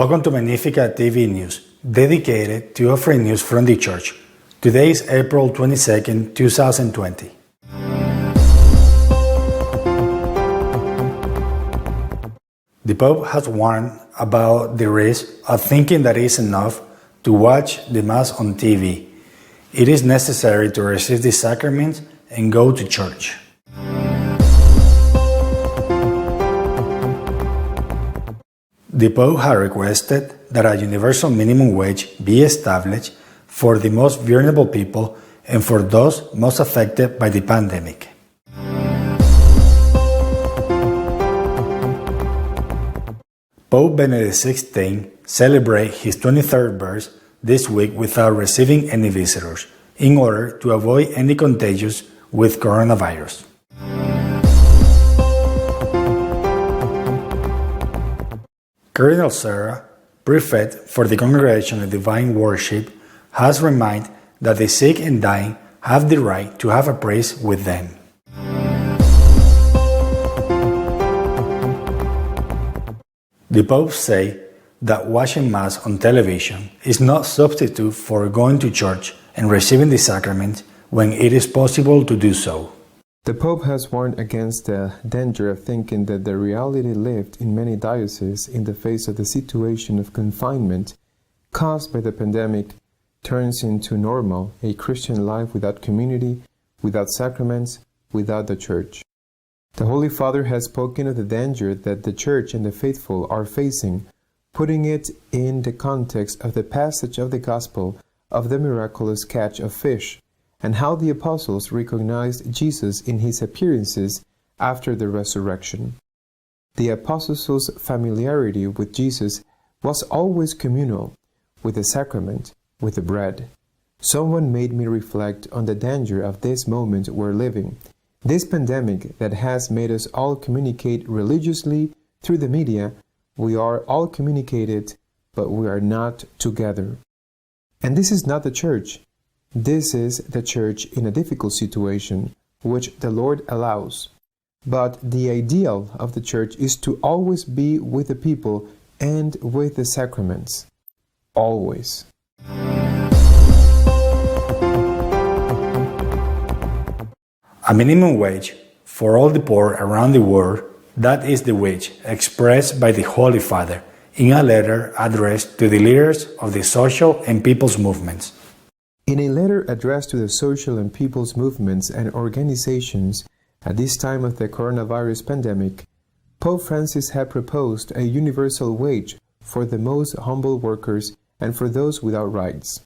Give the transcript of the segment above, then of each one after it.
Welcome to Magnificat TV News, dedicated to offering news from the Church. Today is April 22nd, 2020. The Pope has warned about the risk of thinking that it is enough to watch the Mass on TV. It is necessary to receive the sacraments and go to church. The Pope has requested that a universal minimum wage be established for the most vulnerable people and for those most affected by the pandemic. Pope Benedict XVI celebrated his 23rd birthday this week without receiving any visitors, in order to avoid any contagions with coronavirus. Cardinal Sarah, prefect for the Congregation of Divine Worship, has reminded that the sick and dying have the right to have a priest with them. The Pope said that watching Mass on television is not substitute for going to church and receiving the sacrament when it is possible to do so. The Pope has warned against the danger of thinking that the reality lived in many dioceses in the face of the situation of confinement caused by the pandemic turns into normal, a Christian life without community, without sacraments, without the Church. The Holy Father has spoken of the danger that the Church and the faithful are facing, putting it in the context of the passage of the Gospel of the miraculous catch of fish, and how the apostles recognized Jesus in his appearances after the resurrection. The apostles' familiarity with Jesus was always communal, with the sacrament, with the bread. Someone made me reflect on the danger of this moment we're living, this pandemic that has made us all communicate religiously through the media. We are all communicated, but we are not together. And this is not the Church. This is the Church in a difficult situation, which the Lord allows. But the ideal of the Church is to always be with the people and with the sacraments. Always. A minimum wage for all the poor around the world, that is the wage expressed by the Holy Father in a letter addressed to the leaders of the social and people's movements. In a letter addressed to the social and people's movements and organizations at this time of the coronavirus pandemic, Pope Francis had proposed a universal wage for the most humble workers and for those without rights.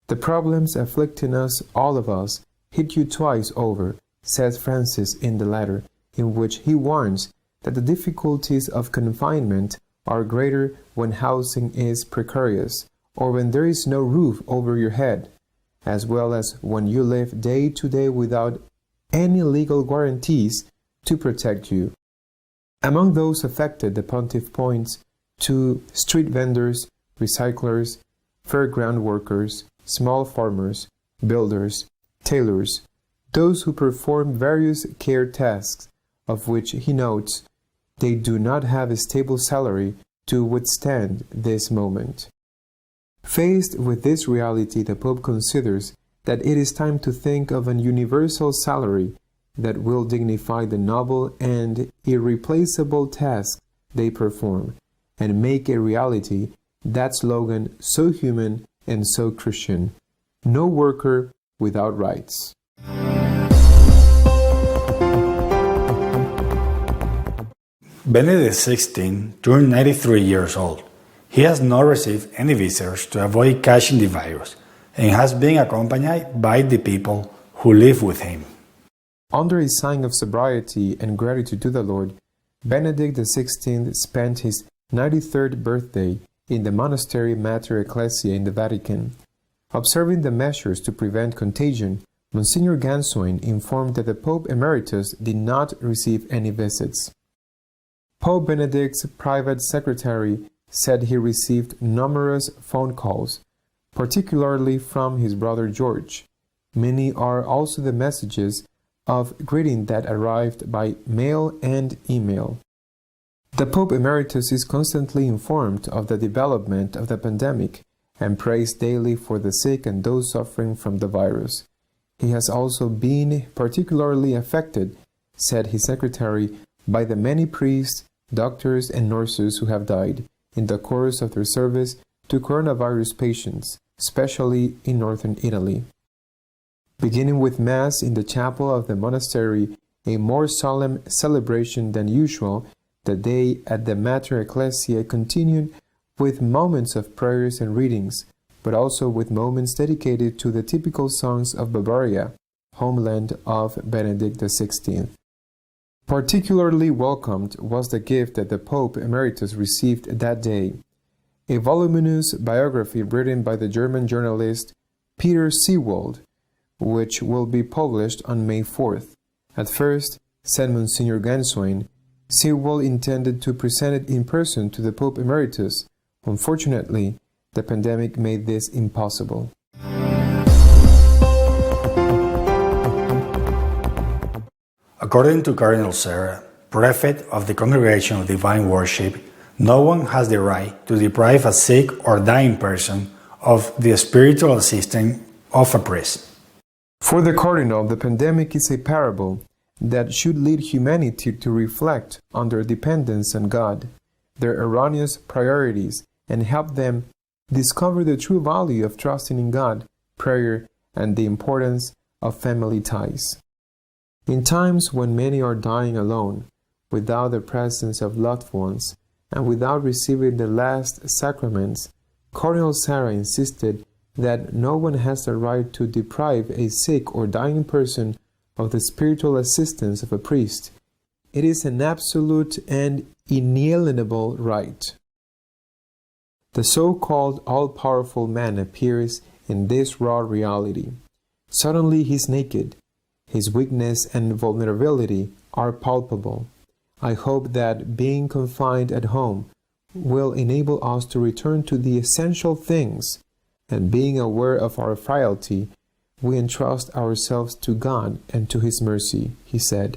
The problems afflicting us, all of us, hit you twice over, says Francis in the letter, in which he warns that the difficulties of confinement are greater when housing is precarious, or when there is no roof over your head, as well as when you live day to day without any legal guarantees to protect you. Among those affected, the Pontiff points to street vendors, recyclers, fairground workers, small farmers, builders, tailors, those who perform various care tasks, of which he notes they do not have a stable salary to withstand this moment. Faced with this reality, the Pope considers that it is time to think of an universal salary that will dignify the noble and irreplaceable tasks they perform, and make a reality that slogan so human and so Christian: no worker without rights. Benedict XVI turned 93 years old. He has not received any visitors to avoid catching the virus, and has been accompanied by the people who live with him. Under a sign of sobriety and gratitude to the Lord, Benedict XVI spent his 93rd birthday in the monastery Mater Ecclesiae in the Vatican. Observing the measures to prevent contagion, Monsignor Gansoin informed that the Pope Emeritus did not receive any visits. Pope Benedict's private secretary said he received numerous phone calls, particularly from his brother George. Many are also the messages of greeting that arrived by mail and email. The Pope Emeritus is constantly informed of the development of the pandemic and prays daily for the sick and those suffering from the virus. He has also been particularly affected, said his secretary, by the many priests, doctors, and nurses who have died in the course of their service to coronavirus patients, especially in northern Italy. Beginning with Mass in the chapel of the monastery, a more solemn celebration than usual, the day at the Mater Ecclesiae continued with moments of prayers and readings, but also with moments dedicated to the typical songs of Bavaria, homeland of Benedict XVI. Particularly welcomed was the gift that the Pope Emeritus received that day, a voluminous biography written by the German journalist Peter Seewald, which will be published on May 4th. At first, said Monsignor Ganswein, Seewald intended to present it in person to the Pope Emeritus. Unfortunately, the pandemic made this impossible. According to Cardinal Serra, prefect of the Congregation of Divine Worship, no one has the right to deprive a sick or dying person of the spiritual assistance of a priest. For the Cardinal, the pandemic is a parable that should lead humanity to reflect on their dependence on God, their erroneous priorities, and help them discover the true value of trusting in God, prayer, and the importance of family ties. In times when many are dying alone, without the presence of loved ones, and without receiving the last sacraments, Cardinal Serra insisted that no one has the right to deprive a sick or dying person of the spiritual assistance of a priest. It is an absolute and inalienable right. The so-called all-powerful man appears in this raw reality. Suddenly he is naked. His weakness and vulnerability are palpable. I hope that being confined at home will enable us to return to the essential things, and being aware of our frailty, we entrust ourselves to God and to His mercy, he said.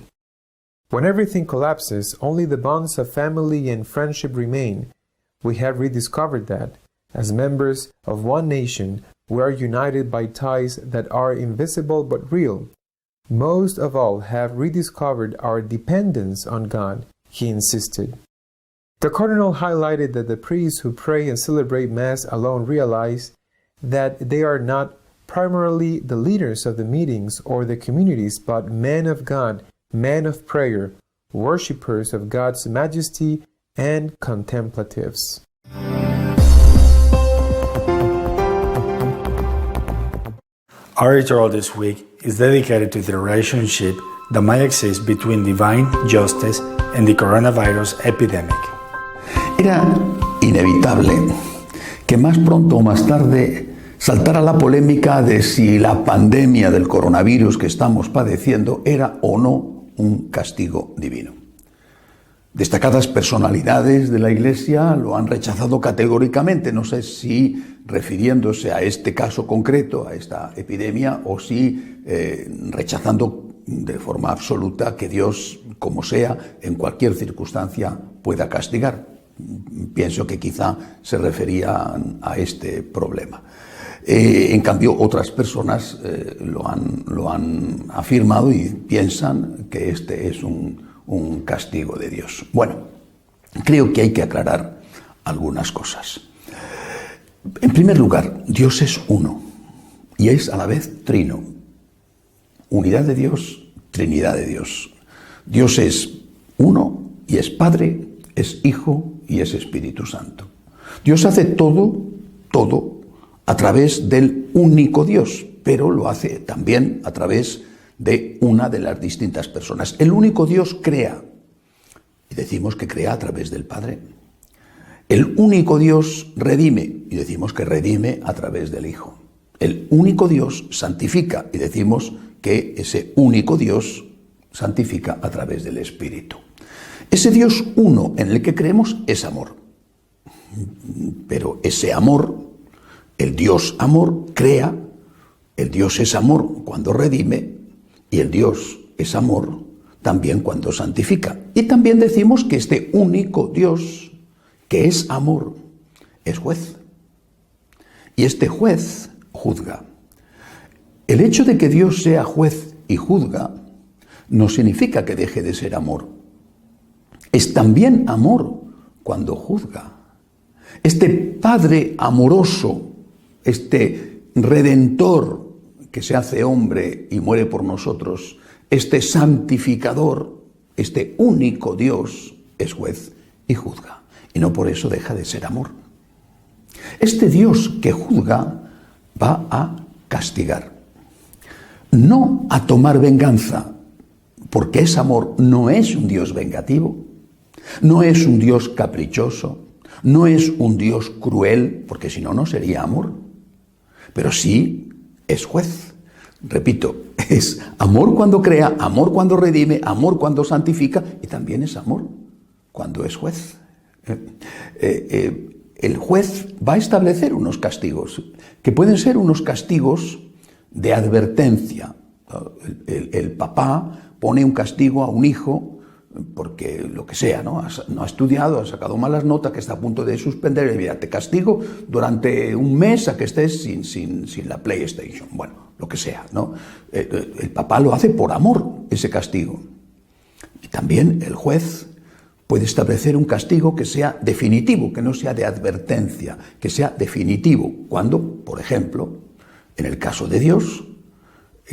When everything collapses, only the bonds of family and friendship remain. We have rediscovered that, as members of one nation, we are united by ties that are invisible but real. Most of all have rediscovered our dependence on God, he insisted. The Cardinal highlighted that the priests who pray and celebrate Mass alone realize that they are not primarily the leaders of the meetings or the communities, but men of God, men of prayer, worshippers of God's majesty, and contemplatives. Our ritual this week is dedicated to the relationship that might exist between divine justice and the coronavirus epidemic. Era inevitable que más pronto o más tarde saltara la polémica de si la pandemia del coronavirus que estamos padeciendo era o no un castigo divino. Destacadas personalidades de la Iglesia lo han rechazado categóricamente, no sé si refiriéndose a este caso concreto, a esta epidemia, o si rechazando de forma absoluta que Dios, como sea, en cualquier circunstancia pueda castigar. Pienso que quizá se refería a este problema. En cambio, otras personas lo han afirmado y piensan que este es un castigo de Dios. Bueno, creo que hay que aclarar algunas cosas. En primer lugar, Dios es uno y es a la vez trino. Unidad de Dios, Trinidad de Dios. Dios es uno y es Padre, es Hijo y es Espíritu Santo. Dios hace todo a través del único Dios, pero lo hace también a través de una de las distintas personas. El único Dios crea, y decimos que crea a través del Padre. El único Dios redime, y decimos que redime a través del Hijo. El único Dios santifica, y decimos que ese único Dios santifica a través del Espíritu. Ese Dios uno en el que creemos es amor. Pero ese amor, el Dios amor, crea, el Dios es amor cuando redime, y el Dios es amor también cuando santifica. Y también decimos que este único Dios, que es amor, es juez. Y este juez juzga. El hecho de que Dios sea juez y juzga no significa que deje de ser amor. Es también amor cuando juzga. Este Padre amoroso, este Redentor que se hace hombre y muere por nosotros, este santificador, este único Dios es juez y juzga. Y no por eso deja de ser amor. Este Dios que juzga va a castigar, no a tomar venganza, porque es amor, no es un Dios vengativo, no es un Dios caprichoso, no es un Dios cruel, porque si no, no sería amor, pero sí es juez. Repito, es amor cuando crea, amor cuando redime, amor cuando santifica, y también es amor cuando es juez. El juez va a establecer unos castigos, que pueden ser unos castigos de advertencia. El papá pone un castigo a un hijo porque lo que sea, no ha estudiado, ha sacado malas notas, que está a punto de suspender, y mira, te castigo durante un mes a que estés sin la PlayStation. Bueno, lo que sea, ¿no? El papá lo hace por amor, ese castigo. Y también el juez puede establecer un castigo que sea definitivo, que no sea de advertencia, que sea definitivo. Cuando, por ejemplo, en el caso de Dios,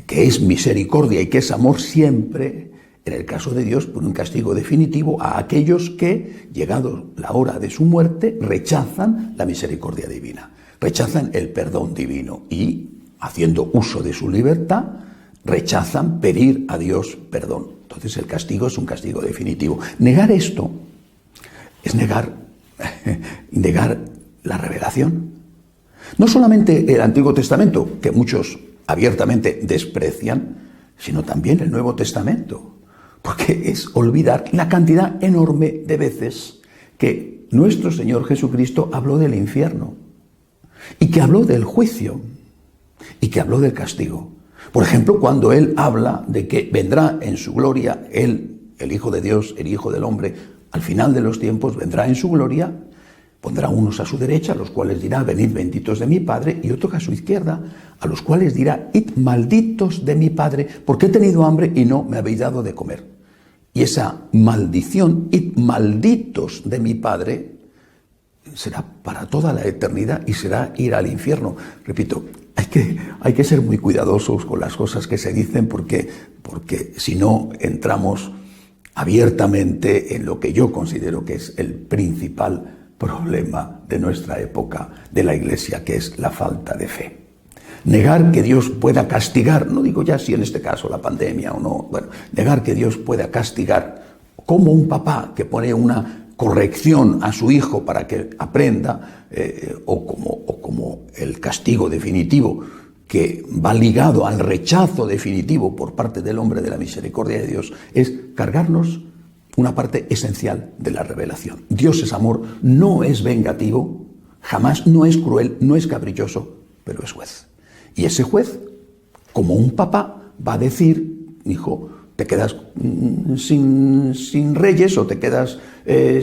que es misericordia y que es amor siempre, en el caso de Dios, pone un castigo definitivo a aquellos que, llegado la hora de su muerte, rechazan la misericordia divina, rechazan el perdón divino y, haciendo uso de su libertad, rechazan pedir a Dios perdón. Entonces el castigo es un castigo definitivo. Negar esto es negar la revelación. No solamente el Antiguo Testamento, que muchos abiertamente desprecian, sino también el Nuevo Testamento, porque es olvidar la cantidad enorme de veces que nuestro Señor Jesucristo habló del infierno, y que habló del juicio, y que habló del castigo. Por ejemplo, cuando Él habla de que vendrá en su gloria, Él, el Hijo de Dios, el Hijo del Hombre, al final de los tiempos vendrá en su gloria, pondrá unos a su derecha, a los cuales dirá, venid benditos de mi Padre, y otros a su izquierda, a los cuales dirá, id malditos de mi Padre, porque he tenido hambre y no me habéis dado de comer. Y esa maldición, id malditos de mi Padre, será para toda la eternidad y será ir al infierno. Repito, hay que ser muy cuidadosos con las cosas que se dicen porque si no entramos abiertamente en lo que yo considero que es el principal problema de nuestra época de la Iglesia, que es la falta de fe. Negar que Dios pueda castigar, no digo ya si en este caso la pandemia o no, bueno, negar que Dios pueda castigar, como un papá que pone una corrección a su hijo para que aprenda, o como el castigo definitivo que va ligado al rechazo definitivo por parte del hombre de la misericordia de Dios, es cargarnos una parte esencial de la revelación. Dios es amor, no es vengativo, jamás, no es cruel, no es caprichoso, pero es juez. Y ese juez, como un papá, va a decir, hijo, te quedas sin reyes o te quedas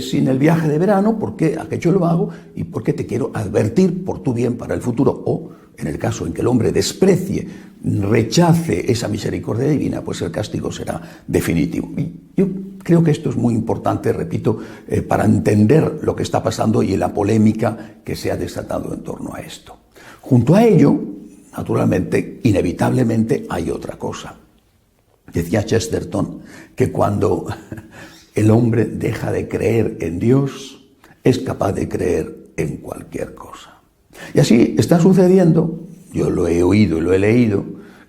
sin el viaje de verano porque aquello lo hago y porque te quiero advertir por tu bien para el futuro. O, en el caso en que el hombre desprecie, rechace esa misericordia divina, pues el castigo será definitivo. Y yo creo que esto es muy importante, repito, para entender lo que está pasando y la polémica que se ha desatado en torno a esto. Junto a ello, naturalmente, inevitablemente, hay otra cosa. Decía Chesterton que cuando el hombre deja de creer en Dios, es capaz de creer en cualquier cosa. Y así está sucediendo, yo lo he oído y lo he leído,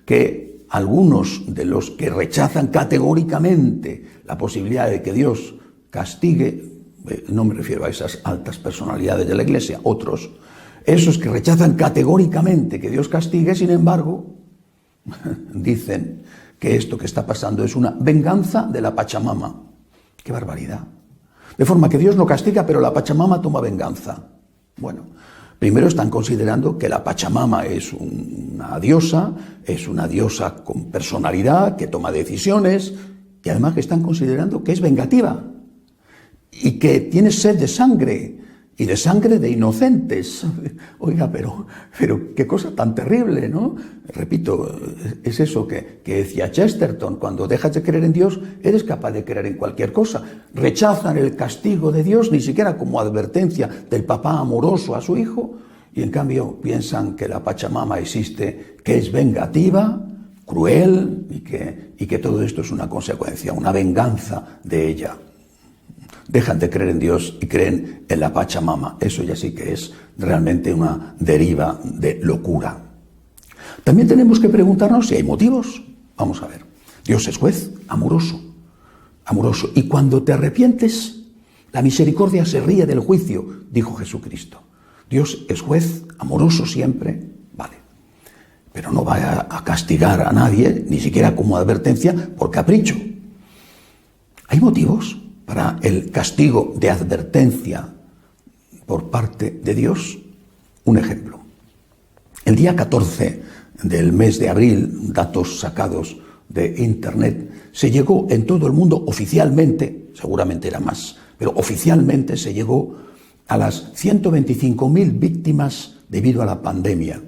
que algunos de los que rechazan categóricamente la posibilidad de que Dios castigue, no me refiero a esas altas personalidades de la Iglesia, otros, esos que rechazan categóricamente que Dios castigue, sin embargo, dicen que esto que está pasando es una venganza de la Pachamama. ¡Qué barbaridad! De forma que Dios no castiga, pero la Pachamama toma venganza. Bueno, primero están considerando que la Pachamama es una diosa con personalidad, que toma decisiones, y además que están considerando que es vengativa y que tiene sed de sangre y de sangre de inocentes. Oiga, pero qué cosa tan terrible, ¿no? Repito, es eso que decía Chesterton: cuando dejas de creer en Dios, eres capaz de creer en cualquier cosa. Rechazan el castigo de Dios, ni siquiera como advertencia del papá amoroso a su hijo, y en cambio piensan que la Pachamama existe, que es vengativa, cruel, y que todo esto es una consecuencia, una venganza de ella. Dejan de creer en Dios y creen en la Pachamama. Eso ya sí que es realmente una deriva de locura. También tenemos que preguntarnos si hay motivos. Vamos a ver. Dios es juez amoroso, amoroso. Y cuando te arrepientes, la misericordia se ríe del juicio, dijo Jesucristo. Dios es juez amoroso siempre, vale. Pero no va a castigar a nadie, ni siquiera como advertencia, por capricho. ¿Hay motivos para el castigo de advertencia por parte de Dios? Un ejemplo. El día 14 del mes de abril, datos sacados de Internet, se llegó en todo el mundo oficialmente, seguramente era más, pero oficialmente se llegó a las 125.000 víctimas debido a la pandemia.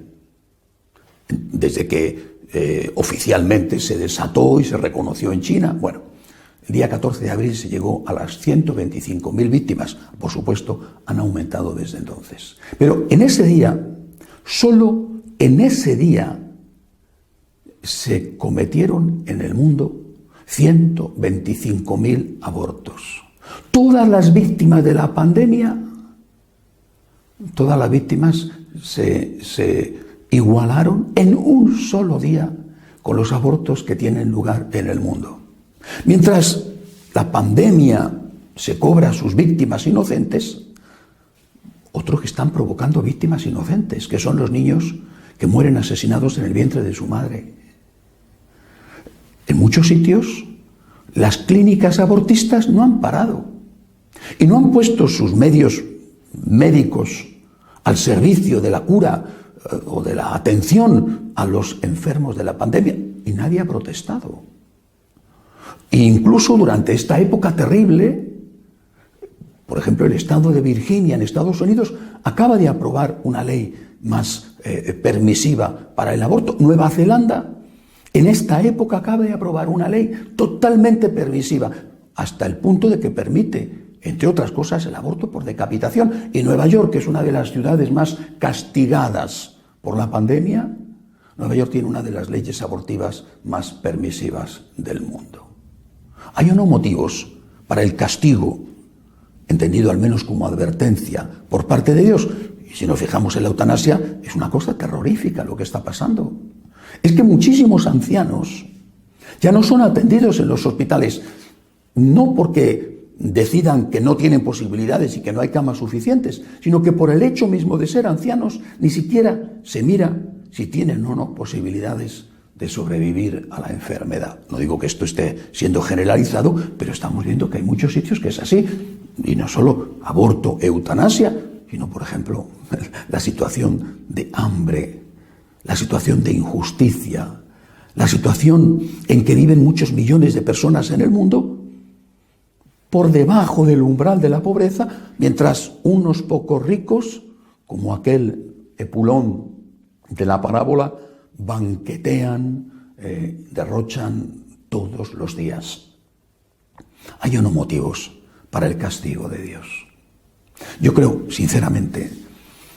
Desde que oficialmente se desató y se reconoció en China, bueno, el día 14 de abril se llegó a las 125.000 víctimas. Por supuesto, han aumentado desde entonces. Pero en ese día, solo en ese día, se cometieron en el mundo 125.000 abortos. Todas las víctimas de la pandemia, todas las víctimas se igualaron en un solo día con los abortos que tienen lugar en el mundo. Mientras la pandemia se cobra a sus víctimas inocentes, otros que están provocando víctimas inocentes, que son los niños que mueren asesinados en el vientre de su madre. En muchos sitios, las clínicas abortistas no han parado y no han puesto sus medios médicos al servicio de la cura o de la atención a los enfermos de la pandemia, y nadie ha protestado. E incluso durante esta época terrible, por ejemplo, el estado de Virginia en Estados Unidos acaba de aprobar una ley más permisiva para el aborto. Nueva Zelanda en esta época acaba de aprobar una ley totalmente permisiva, hasta el punto de que permite, entre otras cosas, el aborto por decapitación. Y Nueva York, que es una de las ciudades más castigadas por la pandemia, Nueva York tiene una de las leyes abortivas más permisivas del mundo. ¿Hay o no motivos para el castigo, entendido al menos como advertencia por parte de Dios? Y si nos fijamos en la eutanasia, es una cosa terrorífica lo que está pasando. Es que muchísimos ancianos ya no son atendidos en los hospitales, no porque decidan que no tienen posibilidades y que no hay camas suficientes, sino que por el hecho mismo de ser ancianos ni siquiera se mira si tienen o no posibilidades de sobrevivir a la enfermedad. No digo que esto esté siendo generalizado, pero estamos viendo que hay muchos sitios que es así. Y no solo aborto, eutanasia, sino, por ejemplo, la situación de hambre, la situación de injusticia, la situación en que viven muchos millones de personas en el mundo por debajo del umbral de la pobreza, mientras unos pocos ricos, como aquel Epulón de la parábola, banquetean, derrochan todos los días. Hay unos motivos para el castigo de Dios. Yo creo, sinceramente,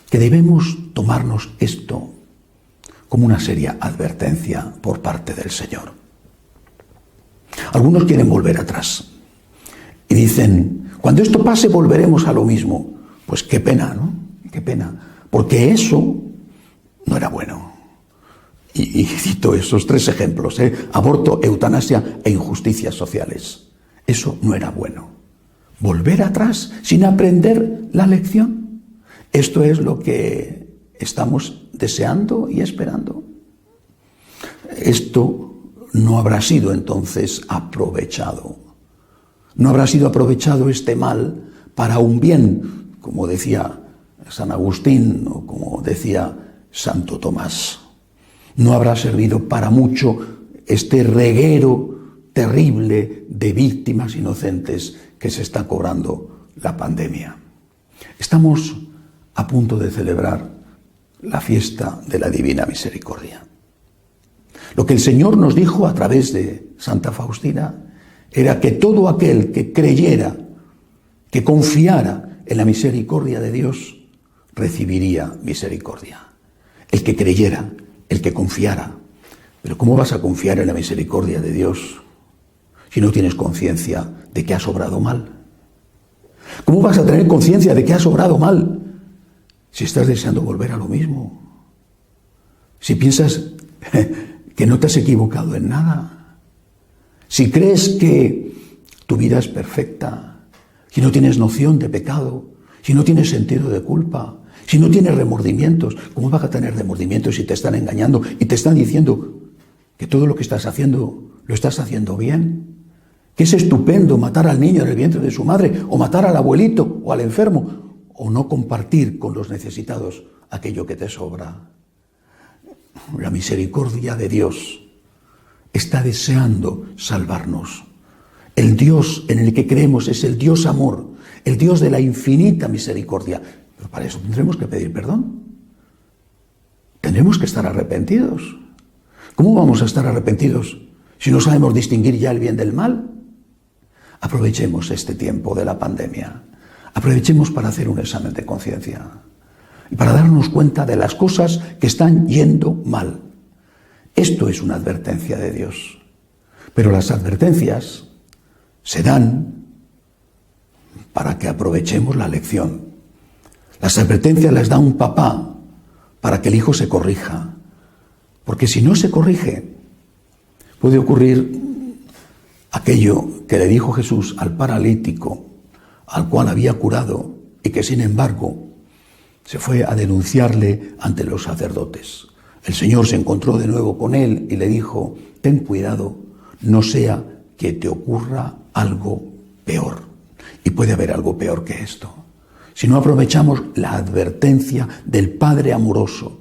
que debemos tomarnos esto como una seria advertencia por parte del Señor. Algunos quieren volver atrás y dicen, cuando esto pase volveremos a lo mismo. Pues qué pena, ¿no? Qué pena, porque eso no era bueno. Y cito esos tres ejemplos, aborto, eutanasia e injusticias sociales. Eso no era bueno. ¿Volver atrás sin aprender la lección? Esto es lo que estamos deseando y esperando. Esto no habrá sido entonces aprovechado. No habrá sido aprovechado este mal para un bien, como decía San Agustín o como decía Santo Tomás. No habrá servido para mucho este reguero terrible de víctimas inocentes que se está cobrando la pandemia. Estamos a punto de celebrar la fiesta de la Divina Misericordia. Lo que el Señor nos dijo a través de Santa Faustina era que todo aquel que creyera, que confiara en la misericordia de Dios, recibiría misericordia. El que creyera, el que confiara. Pero ¿cómo vas a confiar en la misericordia de Dios si no tienes conciencia de que has obrado mal? ¿Cómo vas a tener conciencia de que has obrado mal si estás deseando volver a lo mismo? Si piensas que no te has equivocado en nada. Si crees que tu vida es perfecta, si no tienes noción de pecado, si no tienes sentido de culpa, si no tienes remordimientos, ¿cómo vas a tener remordimientos si te están engañando y te están diciendo que todo lo que estás haciendo lo estás haciendo bien? Que es estupendo matar al niño en el vientre de su madre, o matar al abuelito o al enfermo, o no compartir con los necesitados aquello que te sobra. La misericordia de Dios está deseando salvarnos. El Dios en el que creemos es el Dios amor, el Dios de la infinita misericordia. Pero para eso tendremos que pedir perdón. Tendremos que estar arrepentidos. ¿Cómo vamos a estar arrepentidos si no sabemos distinguir ya el bien del mal? Aprovechemos este tiempo de la pandemia. Aprovechemos para hacer un examen de conciencia y para darnos cuenta de las cosas que están yendo mal. Esto es una advertencia de Dios. Pero las advertencias se dan para que aprovechemos la lección. Las advertencias las da un papá para que el hijo se corrija. Porque si no se corrige, puede ocurrir aquello que le dijo Jesús al paralítico, al cual había curado y que sin embargo se fue a denunciarle ante los sacerdotes. El Señor se encontró de nuevo con él y le dijo: ten cuidado, no sea que te ocurra algo peor. Y puede haber algo peor que esto. Si no aprovechamos la advertencia del Padre amoroso,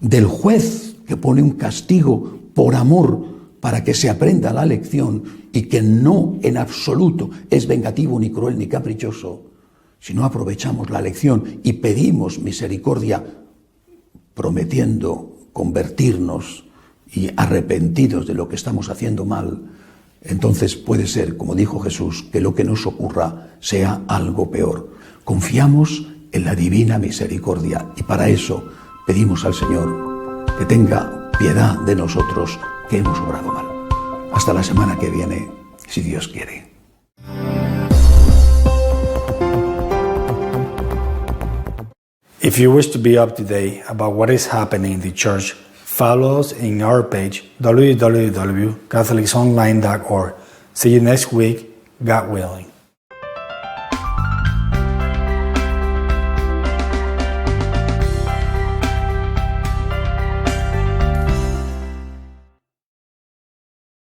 del juez que pone un castigo por amor para que se aprenda la lección y que no en absoluto es vengativo, ni cruel, ni caprichoso, si no aprovechamos la lección y pedimos misericordia prometiendo convertirnos y arrepentidos de lo que estamos haciendo mal, entonces puede ser, como dijo Jesús, que lo que nos ocurra sea algo peor. Confiamos en la divina misericordia y para eso pedimos al Señor que tenga piedad de nosotros que hemos obrado mal. Hasta la semana que viene, si Dios quiere. If you wish to be up to date about what is happening in the church, follow us in our page www.catholicsonline.org. See you next week, God willing.